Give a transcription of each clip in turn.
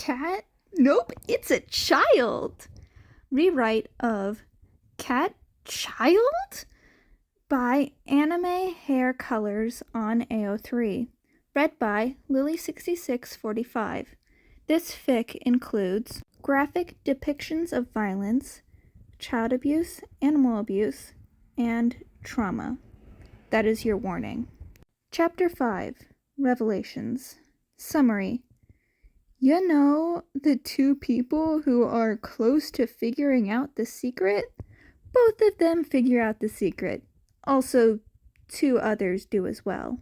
cat? Nope, it's a child. Rewrite of Cat Child by Anime Hair Colors on AO3. Read by Lily6645. This fic includes graphic depictions of violence, child abuse, animal abuse, and trauma. That is your warning. Chapter 5. Revelations. Summary. You know the two people who are close to figuring out the secret? Both of them figure out the secret. Also, two others do as well.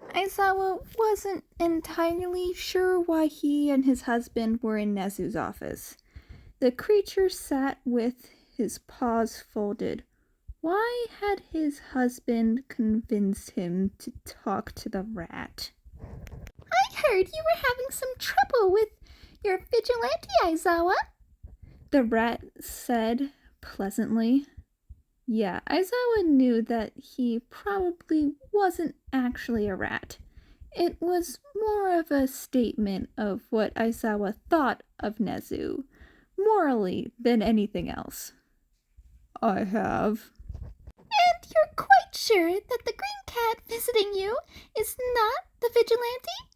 Aizawa wasn't entirely sure why he and his husband were in Nezu's office. The creature sat with his paws folded. Why had his husband convinced him to talk to the rat? I heard you were having some trouble with your vigilante, Aizawa. The rat said pleasantly. Yeah, Aizawa knew that he probably wasn't actually a rat. It was more of a statement of what Aizawa thought of Nezu, morally, than anything else. I have. And you're quite sure that the green cat visiting you is not the vigilante?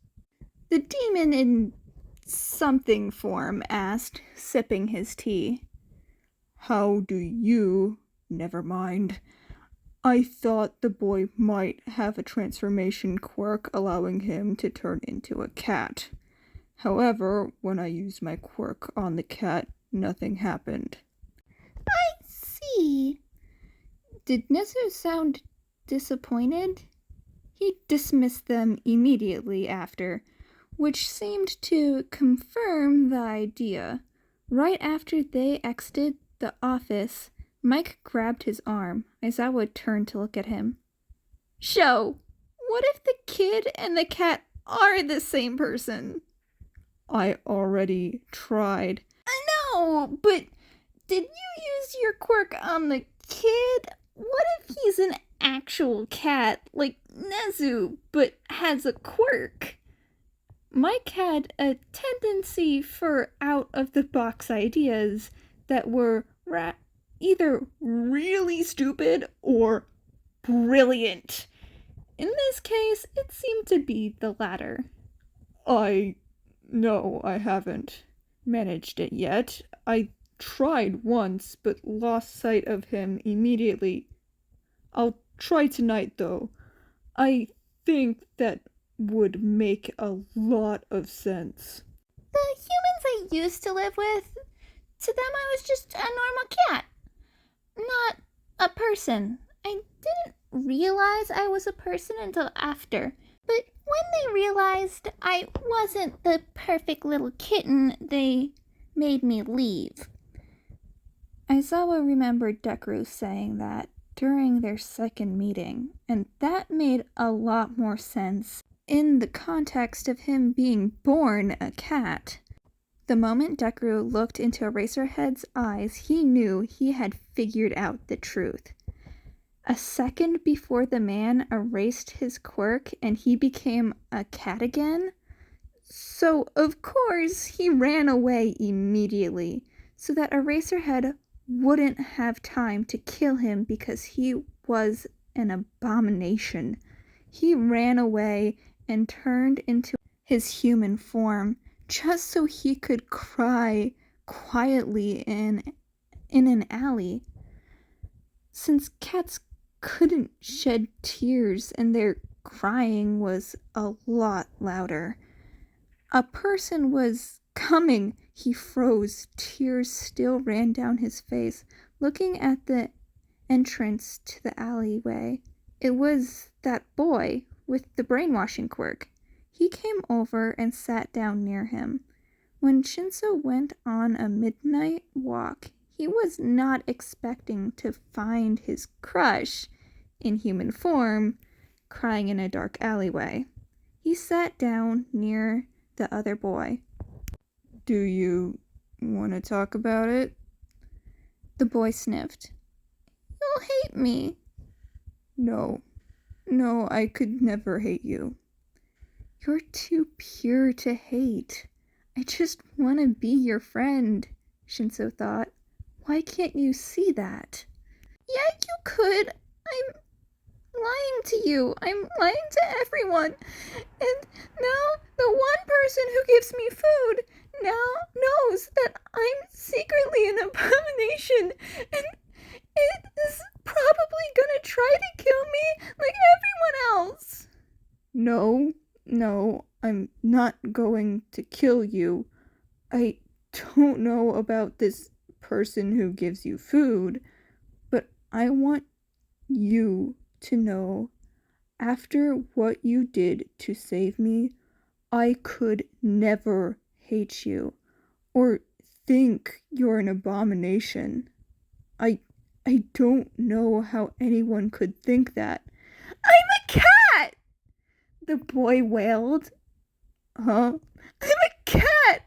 The demon in something form asked, sipping his tea. How do you... Never mind. I thought the boy might have a transformation quirk allowing him to turn into a cat. However, when I used my quirk on the cat, nothing happened. I see. Did Nezu sound disappointed? He dismissed them immediately after, which seemed to confirm the idea. Right after they exited the office, Mike grabbed his arm. Aizawa turned to look at him. Sho, what if the kid and the cat are the same person? I already tried. I know, but did you use your quirk on the kid? What if he's an actual cat, like Nezu, but has a quirk? Mike had a tendency for out-of-the-box ideas that were either really stupid or brilliant. In this case, it seemed to be the latter. No, I haven't managed it yet. I tried once, but lost sight of him immediately. I'll try tonight, though. I think that would make a lot of sense. The humans I used to live with, to them I was just a normal cat. Not a person. I didn't realize I was a person until after. But when they realized I wasn't the perfect little kitten, they made me leave. Aizawa remembered Deku saying that during their second meeting, and that made a lot more sense in the context of him being born a cat. The moment Deku looked into Eraserhead's eyes, he knew he had figured out the truth. A second before the man erased his quirk and he became a cat again. So, of course, he ran away immediately, so that Eraserhead wouldn't have time to kill him because he was an abomination. He ran away and turned into his human form just so he could cry quietly in an alley. Since cats couldn't shed tears and their crying was a lot louder. A person was coming. He froze. Tears still ran down his face, looking at the entrance to the alleyway. It was that boy with the brainwashing quirk. He came over and sat down near him. When Shinso went on a midnight walk, he was not expecting to find his crush, in human form, crying in a dark alleyway. He sat down near the other boy. Do you want to talk about it? The boy sniffed. You'll hate me. No, I could never hate you. You're too pure to hate. I just want to be your friend, Shinso thought. Why can't you see that? Yeah, you could. I'm lying to you. I'm lying to everyone. And now the one person who gives me food now knows that I'm secretly an abomination and it is probably gonna try to kill me like everyone else. No, I'm not going to kill you. I don't know about this person who gives you food, but I want you to know, after what you did to save me, I could never hate you or think you're an abomination. I don't know how anyone could think that. I'm a cat! The boy wailed. Huh? I'm a cat!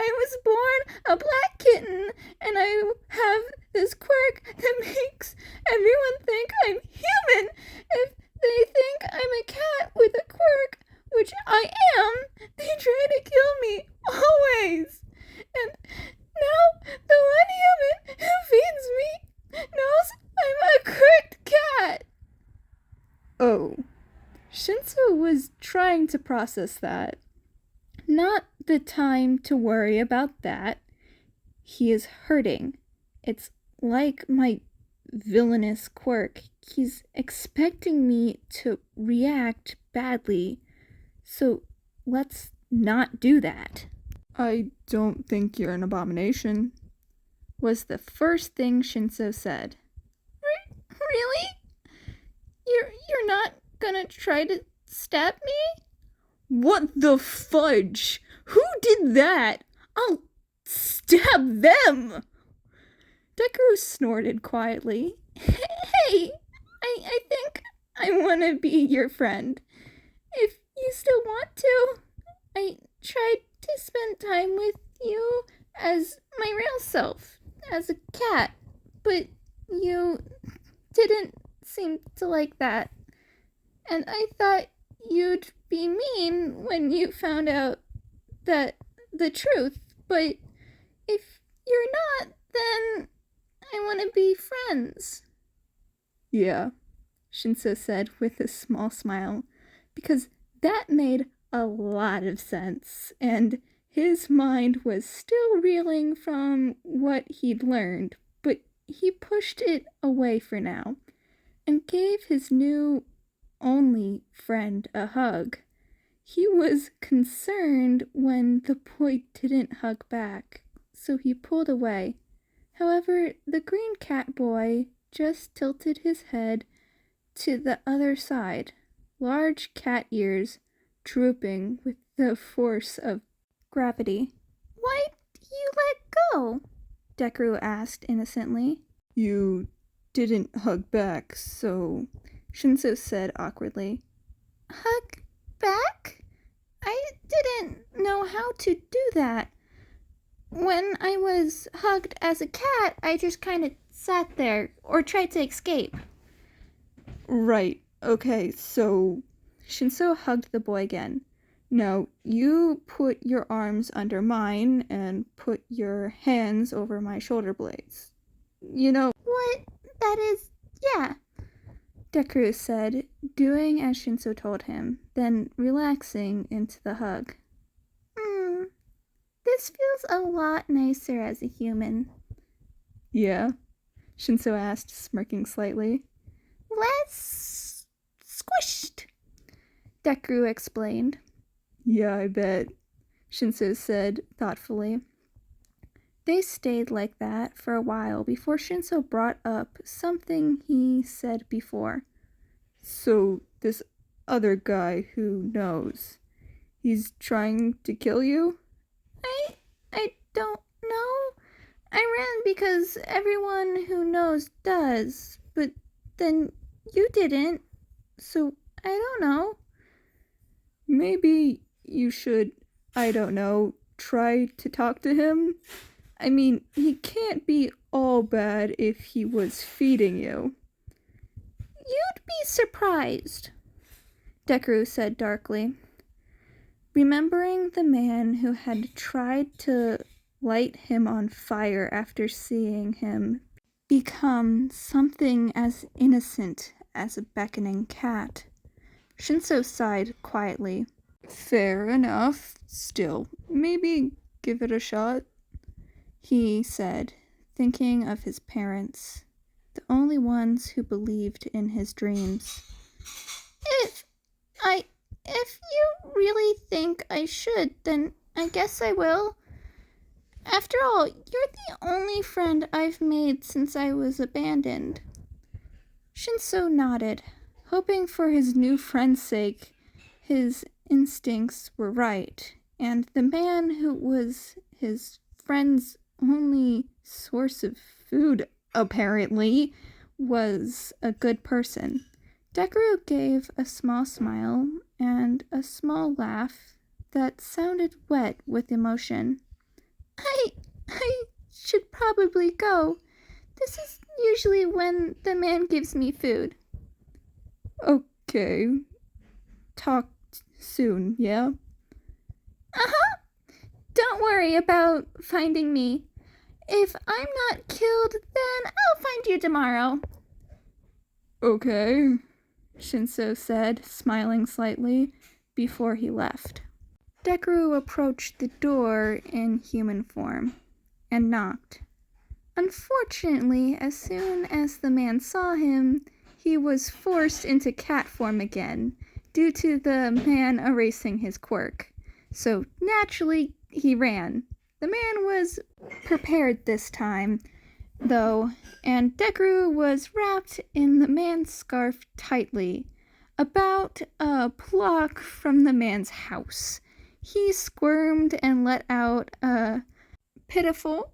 I was born a black kitten, and I have this quirk that makes everyone think I'm human. If they think I'm a cat with a quirk, which I am, they try to kill me, always. And now the one human who feeds me knows I'm a quirked cat. Oh. Shinso was trying to process that. Not the time to worry about that. He is hurting. It's like my villainous quirk. He's expecting me to react badly. So let's not do that. I don't think you're an abomination, was the first thing Shinso said. Really? You're not gonna try to stab me? What the fudge? Who did that? I'll stab them! Deku snorted quietly. Hey, I think I want to be your friend. If you still want to. I tried to spend time with you as my real self, as a cat, but you didn't seem to like that. And I thought you'd be mean when you found out the truth, but if you're not, then I want to be friends. Yeah, Shinso said with a small smile, because that made a lot of sense, and his mind was still reeling from what he'd learned, but he pushed it away for now, and gave his new only friend a hug. He was concerned when the boy didn't hug back, so he pulled away. However, the green cat boy just tilted his head to the other side, large cat ears drooping with the force of gravity. Why did you let go? Deku asked innocently. You didn't hug back, so Shinso said awkwardly. Hug back? I didn't know how to do that. When I was hugged as a cat, I just kind of sat there or tried to escape. Right, okay, so Shinso hugged the boy again. Now, you put your arms under mine and put your hands over my shoulder blades. You know what that is? Yeah, Deku said, doing as Shinso told him, then relaxing into the hug. This feels a lot nicer as a human. Yeah? Shinso asked, smirking slightly. Less squished, Deku explained. Yeah, I bet, Shinso said thoughtfully. They stayed like that for a while before Shinso brought up something he said before. So, this other guy who knows, he's trying to kill you? I don't know. I ran because everyone who knows does, but then you didn't, so I don't know. Maybe you should, I don't know, try to talk to him? I mean, he can't be all bad if he was feeding you. You'd be surprised, Deku said darkly. Remembering the man who had tried to light him on fire after seeing him become something as innocent as a beckoning cat, Shinso sighed quietly. Fair enough. Still, maybe give it a shot, he said, thinking of his parents, the only ones who believed in his dreams. If you really think I should, then I guess I will. After all, you're the only friend I've made since I was abandoned. Shinso nodded, hoping for his new friend's sake his instincts were right, and the man who was his friend's only source of food, apparently, was a good person. Deku gave a small smile and a small laugh that sounded wet with emotion. I should probably go. This is usually when the man gives me food. Okay. Talk soon, yeah? Uh-huh. Don't worry about finding me. If I'm not killed, then I'll find you tomorrow. Okay, Shinso said, smiling slightly, before he left. Deku approached the door in human form and knocked. Unfortunately, as soon as the man saw him, he was forced into cat form again, due to the man erasing his quirk. So naturally, he ran. The man was prepared this time, though, and Deku was wrapped in the man's scarf tightly, about a block from the man's house. He squirmed and let out a pitiful,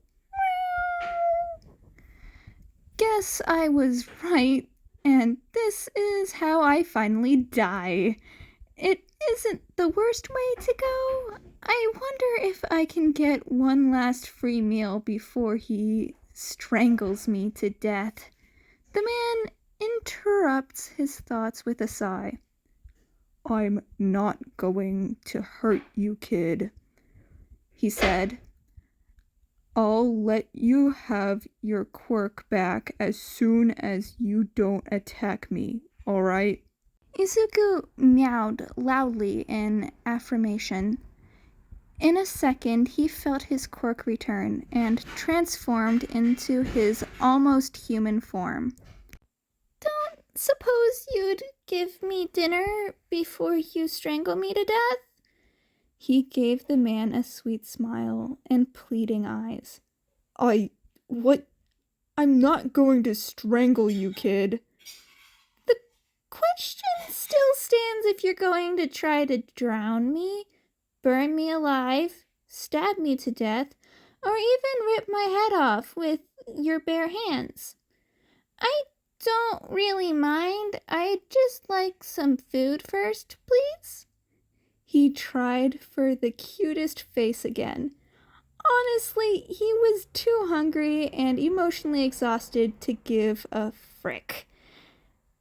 guess I was right, and this is how I finally die. It isn't the worst way to go. I wonder if I can get one last free meal before he strangles me to death. The man interrupts his thoughts with a sigh. I'm not going to hurt you, kid, he said. I'll let you have your quirk back as soon as you don't attack me, alright? Izuku meowed loudly in affirmation. In a second, he felt his quirk return and transformed into his almost human form. Don't suppose you'd give me dinner before you strangle me to death? He gave the man a sweet smile and pleading eyes. What? I'm not going to strangle you, kid. The question still stands if you're going to try to drown me, burn me alive, stab me to death, or even rip my head off with your bare hands. I don't really mind. I'd just like some food first, please. He tried for the cutest face again. Honestly, he was too hungry and emotionally exhausted to give a frick.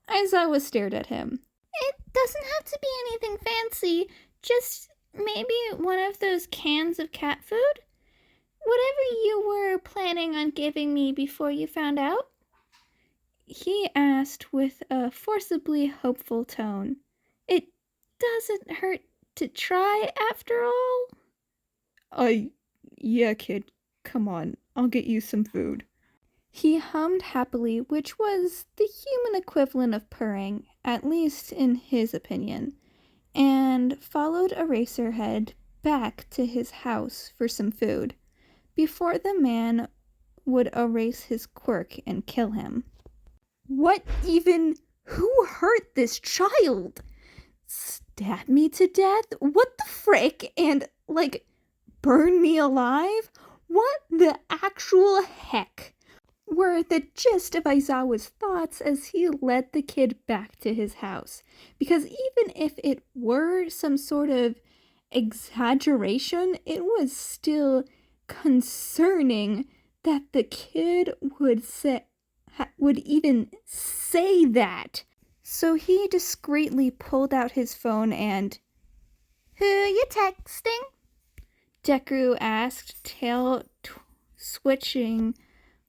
Aizawa stared at him. It doesn't have to be anything fancy, just maybe one of those cans of cat food? Whatever you were planning on giving me before you found out? He asked with a forcibly hopeful tone. It doesn't hurt to try, after all? Yeah, kid. Come on, I'll get you some food. He hummed happily, which was the human equivalent of purring, at least in his opinion, and followed Eraserhead back to his house for some food, before the man would erase his quirk and kill him. Who hurt this child? Stab me to death? What the frick? And, burn me alive? What the actual heck? Were the gist of Aizawa's thoughts as he led the kid back to his house. Because even if it were some sort of exaggeration, it was still concerning that the kid would even say that. So he discreetly pulled out his phone and, "Who you texting? Deku asked, tail switching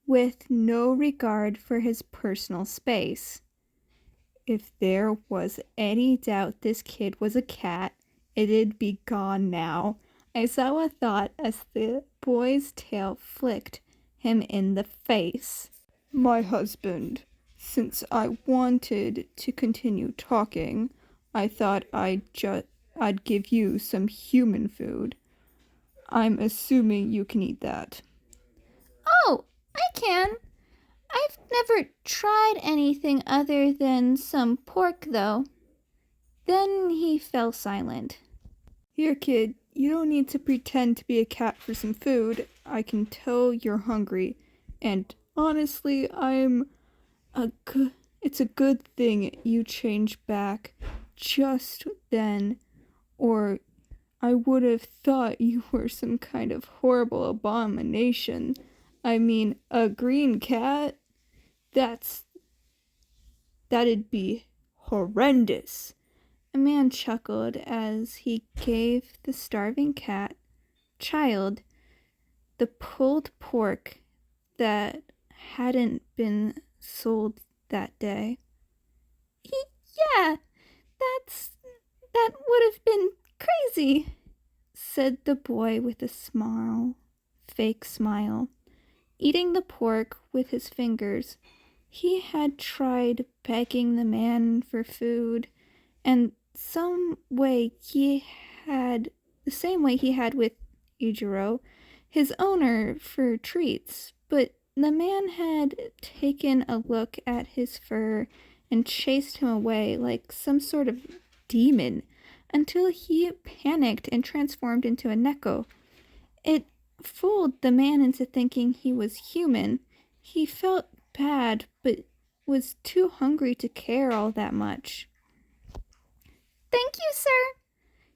with no regard for his personal space. If there was any doubt this kid was a cat, it'd be gone now, Aizawa thought as the boy's tail flicked him in the face. My husband, since I wanted to continue talking, I thought I'd give you some human food. I'm assuming you can eat that. Oh, I can. I've never tried anything other than some pork, though. Then he fell silent. Here, kid, you don't need to pretend to be a cat for some food. I can tell you're hungry. And honestly, it's a good thing you changed back just then, or I would have thought you were some kind of horrible abomination. I mean, a green cat? That'd be horrendous. A man chuckled as he gave the starving child the pulled pork that hadn't been sold that day. Yeah, that would have been crazy, said the boy with a fake smile. Eating the pork with his fingers, he had tried begging the man for food, and the same way he had with Ijiro, his owner, for treats, but the man had taken a look at his fur and chased him away like some sort of demon until he panicked and transformed into a neko. It fooled the man into thinking he was human. He felt bad, but was too hungry to care all that much. Thank you, sir,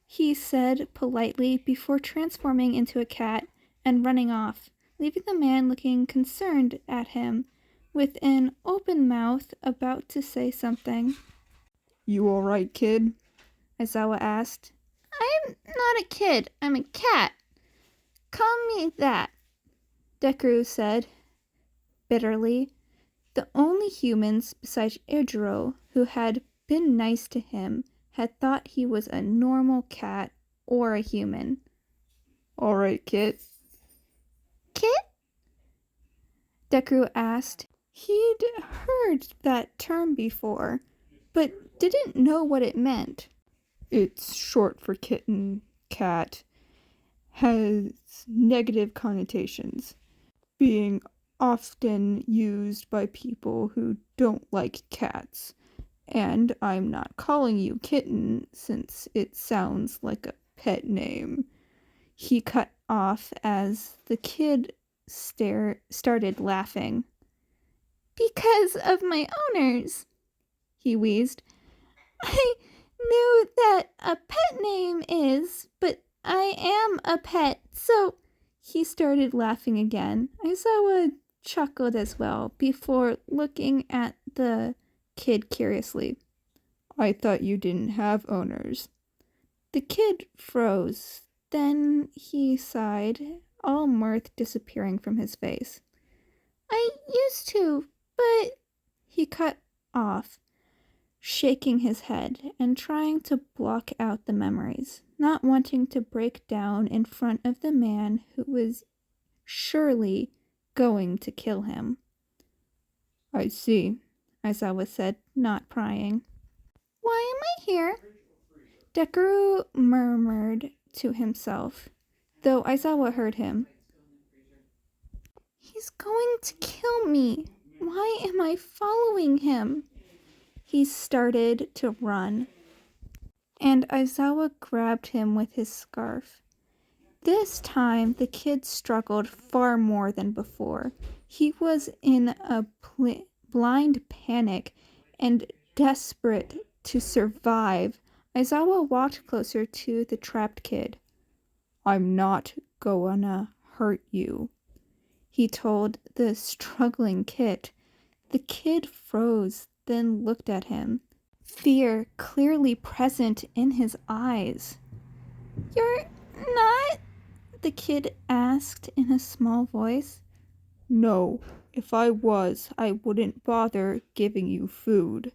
he said politely before transforming into a cat and running off, leaving the man looking concerned at him with an open mouth about to say something. You all right, kid? Aizawa asked. I'm not a kid, I'm a cat. Call me that, Deku said bitterly. The only humans besides Ijiro who had been nice to him had thought he was a normal cat or a human. All right, Kit. Kit? Deku asked. He'd heard that term before, but didn't know what it meant. It's short for kitten, cat, has negative connotations, being often used by people who don't like cats. And I'm not calling you kitten since it sounds like a pet name. He cut off as the kid started laughing. Because of my owners, he wheezed. I knew that a pet name is, but I am a pet, so he started laughing again. Aizawa chuckled as well before looking at the kid curiously. I thought you didn't have owners. The kid froze. Then he sighed, all mirth disappearing from his face. I used to, but he cut off, shaking his head and trying to block out the memories, not wanting to break down in front of the man who was surely going to kill him. I see, Aizawa said, not prying. Why am I here? Deku murmured to himself, though Aizawa heard him. He's going to kill me. Why am I following him? He started to run, and Aizawa grabbed him with his scarf. This time, the kid struggled far more than before. He was in a blind panic and desperate to survive. Aizawa walked closer to the trapped kid. I'm not gonna hurt you, he told the struggling kid. The kid froze, then looked at him, fear clearly present in his eyes. You're not? The kid asked in a small voice. No, if I was, I wouldn't bother giving you food.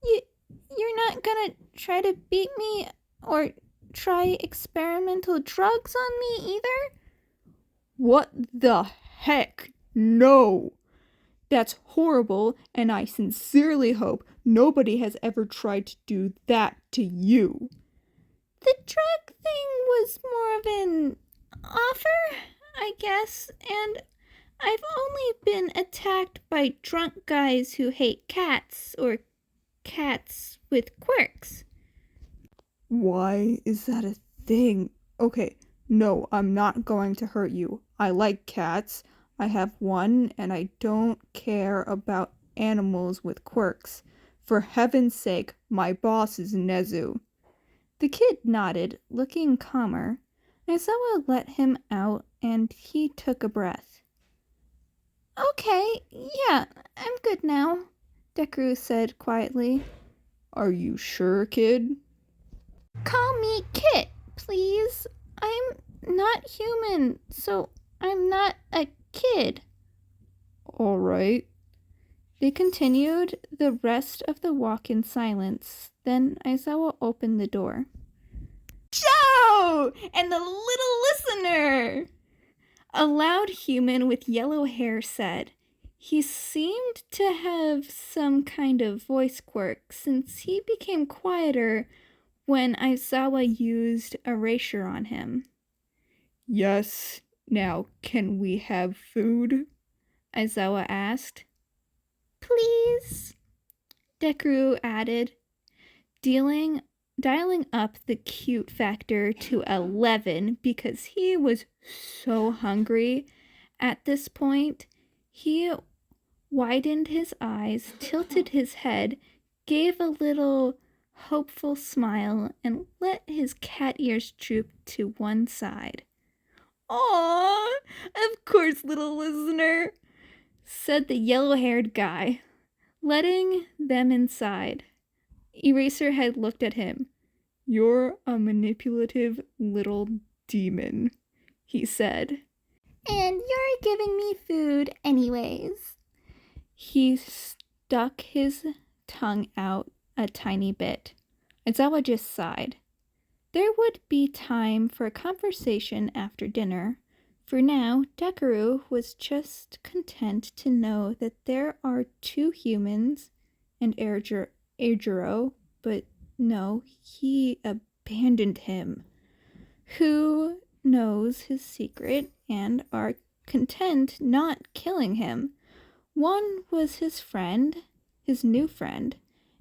You're not gonna try to beat me or try experimental drugs on me either? What the heck? No! That's horrible, and I sincerely hope nobody has ever tried to do that to you. The drug thing was more of an offer, I guess, and I've only been attacked by drunk guys who hate cats or cats with quirks. Why is that a thing? Okay, no, I'm not going to hurt you. I like cats. I have one, and I don't care about animals with quirks. For heaven's sake, my boss is Nezu. The kid nodded, looking calmer. Aizawa let him out, and he took a breath. Okay, yeah, I'm good now, Deku said quietly. Are you sure, kid? Call me Kit, please. I'm not human, so I'm not a kid. All right. They continued the rest of the walk in silence. Then Aizawa opened the door. Joe! And the little listener! A loud human with yellow hair said. He seemed to have some kind of voice quirk, since he became quieter when Aizawa used erasure on him. Yes. Now, can we have food? Aizawa asked. Please, Deku added, dialing up the cute factor to 11 because he was so hungry. At this point, he widened his eyes, tilted his head, gave a little hopeful smile, and let his cat ears droop to one side. Aw, of course, little listener, said the yellow-haired guy, letting them inside. Eraserhead looked at him. You're a manipulative little demon, he said. And you're giving me food anyways. He stuck his tongue out a tiny bit. Aizawa just sighed. There would be time for a conversation after dinner. For now, Deku was just content to know that there are 2 humans and Eijiro, but no, he abandoned him. Who knows his secret and are content not killing him. One was his friend, his new friend,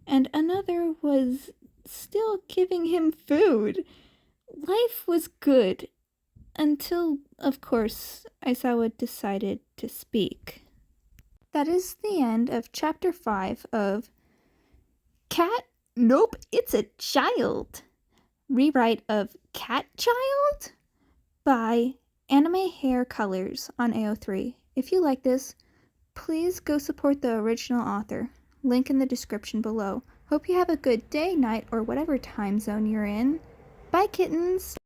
and another was still giving him food. Life was good until, of course, Aizawa decided to speak. That is the end of chapter 5 of Cat? Nope, it's a child. Rewrite of Cat Child by Anime Hair Colors on AO3. If you like this, please go support the original author. Link in the description below. Hope you have a good day, night, or whatever time zone you're in. Bye, kittens!